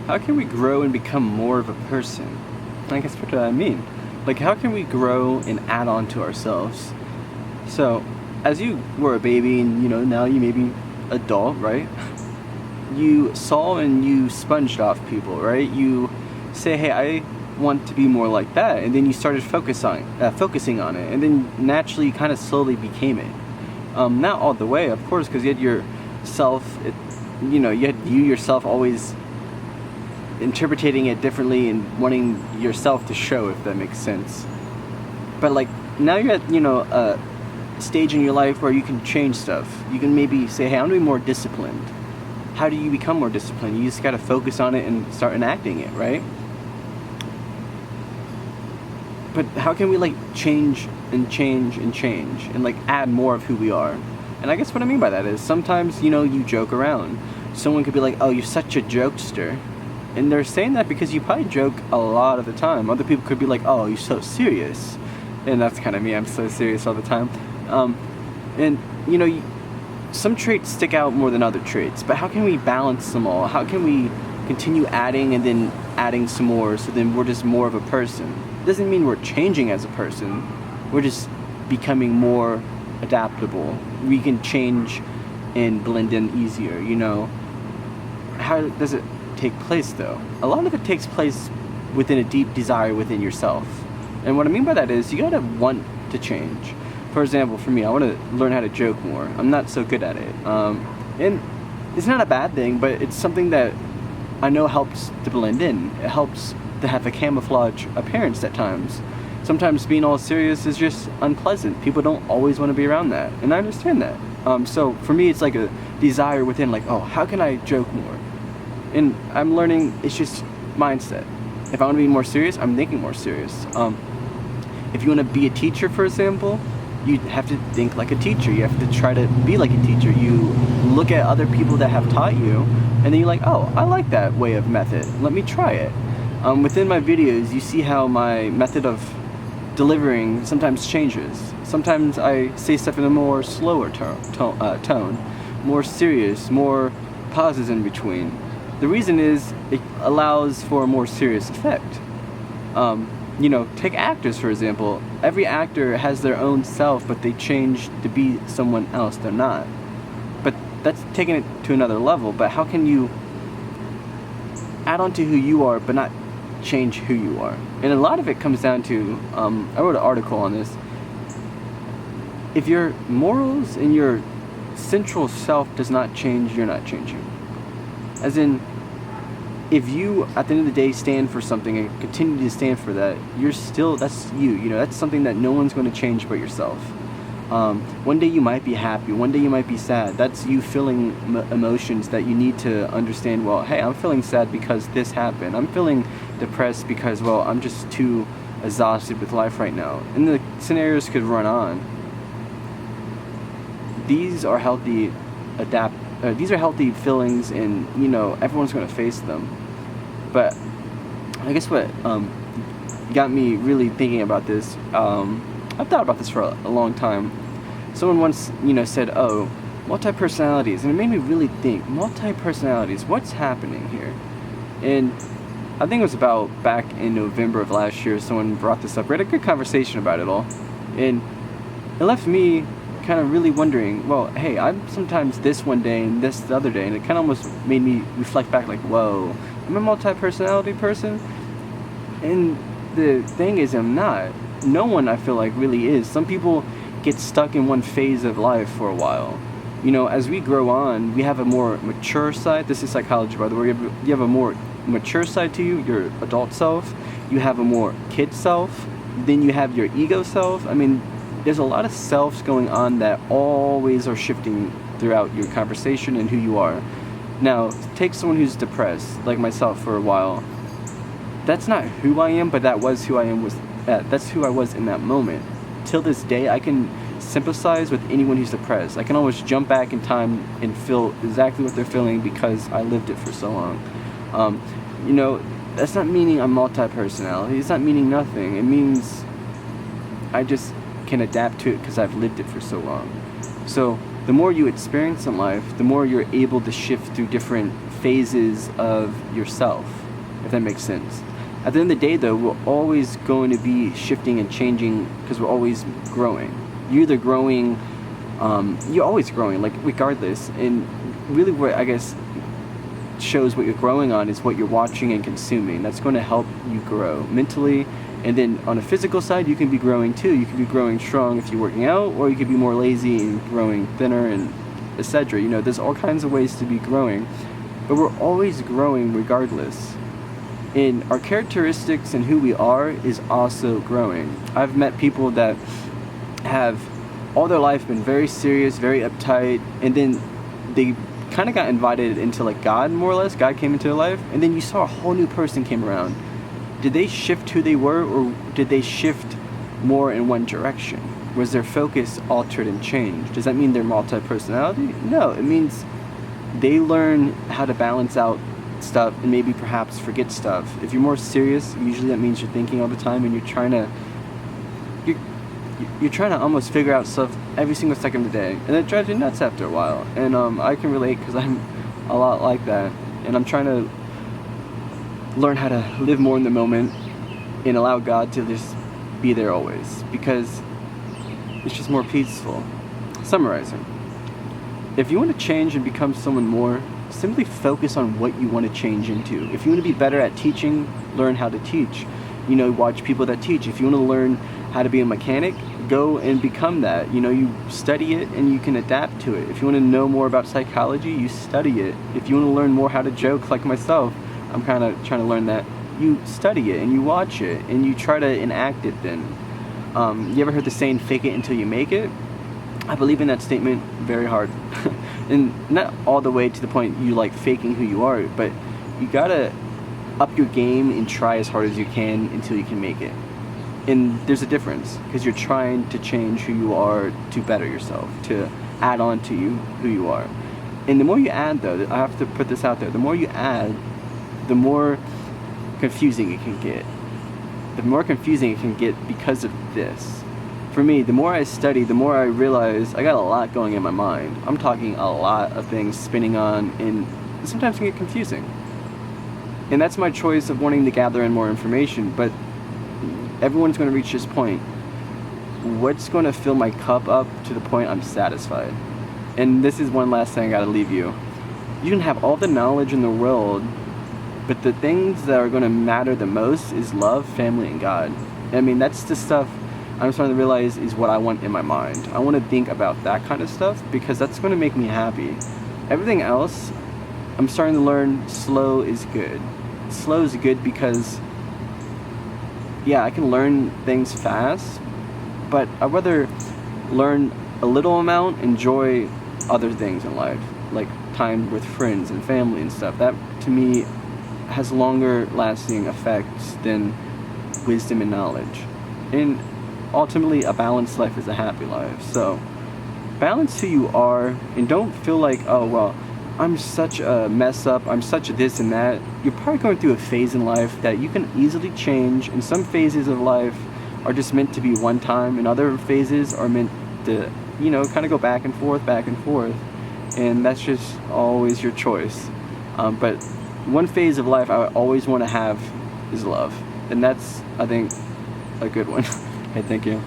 how can we grow and become more of a person? I guess what do I mean? Like, how can we grow and add on to ourselves? So, as you were a baby and, now you may be adult, right? You saw and you sponged off people, right? You say, hey, I want to be more like that. And then you started focusing on it. And then naturally, you kind of slowly became it. Not all the way, of course, because you had yourself, you had you yourself always interpreting it differently and wanting yourself to show, if that makes sense. But like now you're at a stage in your life where you can change stuff. You can maybe say, hey, I'm gonna be more disciplined. How do you become more disciplined? You just gotta focus on it and start enacting it, right? But how can we change and like add more of who we are? And I guess what I mean by that is sometimes you joke around. Someone could be like, oh, you're such a jokester. And they're saying that because you probably joke a lot of the time. Other people could be like, oh, you're so serious. And that's kind of me. I'm so serious all the time. And some traits stick out more than other traits. But how can we balance them all? How can we continue adding and then adding some more so then we're just more of a person? It doesn't mean we're changing as a person. We're just becoming more adaptable. We can change and blend in easier, How does it take place though? A lot of it takes place within a deep desire within yourself. And what I mean by that is you gotta want to change. For example, for me, I want to learn how to joke more. I'm not so good at it. And it's not a bad thing, but it's something that I know helps to blend in. It helps to have a camouflage appearance at times. Sometimes being all serious is just unpleasant. People don't always want to be around that. And I understand that. So for me, it's like a desire within, like, oh, how can I joke more? And I'm learning, it's just mindset. If I want to be more serious, I'm thinking more serious. If you want to be a teacher, for example, you have to think like a teacher. You have to try to be like a teacher. You look at other people that have taught you, and then you're like, oh, I like that way of method. Let me try it. Within my videos, you see how my method of delivering sometimes changes. Sometimes I say stuff in a more slower tone, more serious, more pauses in between. The reason is it allows for a more serious effect. Take actors, for example. Every actor has their own self, but they change to be someone else. They're not. But that's taking it to another level. But how can you add on to who you are, but not change who you are? And a lot of it comes down to, I wrote an article on this. If your morals and your central self does not change, you're not changing. As in, if you, at the end of the day, stand for something and continue to stand for that, that's you. That's something that no one's going to change but yourself. One day you might be happy, one day you might be sad. That's you feeling emotions that you need to understand, well, hey, I'm feeling sad because this happened. I'm feeling depressed because, well, I'm just too exhausted with life right now. And the scenarios could run on. These are healthy feelings, and everyone's going to face them. But I guess what got me really thinking about this, I've thought about this for a long time. Someone once said, oh, multi-personalities, and it made me really think, multi-personalities, what's happening here? And I think it was about back in November of last year, someone brought this up. We had a good conversation about it all, and it left me kind of really wondering, well, hey, I'm sometimes this one day and this the other day, and it kind of almost made me reflect back, like, whoa, I'm a multi-personality person? And the thing is, I'm not. No one, I feel like, really is. Some people get stuck in one phase of life for a while. As we grow on, we have a more mature side. This is psychology, by the way. You have a more mature side to you, your adult self. You have a more kid self. Then you have your ego self. I mean, there's a lot of selves going on that always are shifting throughout your conversation and who you are. Now, take someone who's depressed, like myself, for a while. That's not who I am, but that was who I am. That's who I was in that moment. Till this day, I can sympathize with anyone who's depressed. I can always jump back in time and feel exactly what they're feeling because I lived it for so long. That's not meaning I'm multi-personality. It's not meaning nothing. It means I just can adapt to it because I've lived it for so long. So the more you experience in life, the more you're able to shift through different phases of yourself, if that makes sense. At the end of the day, though, we're always going to be shifting and changing because we're always growing. You're either growing, you're always growing, like regardless. And really, what I guess shows what you're growing on is what you're watching and consuming. That's going to help you grow mentally. And then on a physical side, you can be growing too. You can be growing strong if you're working out, or you could be more lazy and growing thinner and etc. You know, there's all kinds of ways to be growing, but we're always growing regardless. And our characteristics and who we are is also growing. I've met people that have all their life been very serious, very uptight, and then they kind of got invited into like God, more or less. God came into their life, and then you saw a whole new person came around. Did they shift who they were, or did they shift more in one direction? Was their focus altered and changed? Does that mean they're multi-personality? No, it means they learn how to balance out stuff and maybe perhaps forget stuff. If you're more serious, usually that means you're thinking all the time and you're trying to almost figure out stuff every single second of the day, and it drives you nuts after a while. And I can relate because I'm a lot like that, and I'm trying to learn how to live more in the moment and allow God to just be there always, because it's just more peaceful. Summarizing, if you want to change and become someone more, simply focus on what you want to change into. If you want to be better at teaching, learn how to teach. You know, watch people that teach. If you want to learn how to be a mechanic, go and become that. You know, you study it and you can adapt to it. If you want to know more about psychology, you study it. If you want to learn more how to joke like myself, I'm kind of trying to learn that. You study it and you watch it and you try to enact it then. You ever heard the saying, fake it until you make it? I believe in that statement very hard. And not all the way to the point you like faking who you are, but you gotta up your game and try as hard as you can until you can make it. And there's a difference, because you're trying to change who you are to better yourself, to add on to you who you are. And the more you add, though, I have to put this out there, the more you add, the more confusing it can get. The more confusing it can get because of this. For me, the more I study, the more I realize I got a lot going in my mind. I'm talking a lot of things spinning on, and sometimes it can get confusing. And that's my choice of wanting to gather in more information, but everyone's going to reach this point. What's going to fill my cup up to the point I'm satisfied? And this is one last thing I got to leave you. You can have all the knowledge in the world, but the things that are going to matter the most is love, family, and God. I mean, that's the stuff I'm starting to realize is what I want in my mind. I want to think about that kind of stuff because that's going to make me happy. Everything else, I'm starting to learn slow is good. Slow is good because, yeah, I can learn things fast, but I'd rather learn a little amount, enjoy other things in life, like time with friends and family and stuff. That, to me, has longer lasting effects than wisdom and knowledge. And ultimately, a balanced life is a happy life. So balance who you are, and don't feel like, oh well, I'm such a mess up, I'm such a this and that. You're probably going through a phase in life that you can easily change, and some phases of life are just meant to be one time, and other phases are meant to, you know, kind of go back and forth, and that's just always your choice. But one phase of life I always want to have is love, and that's, I think, a good one. Okay, thank you.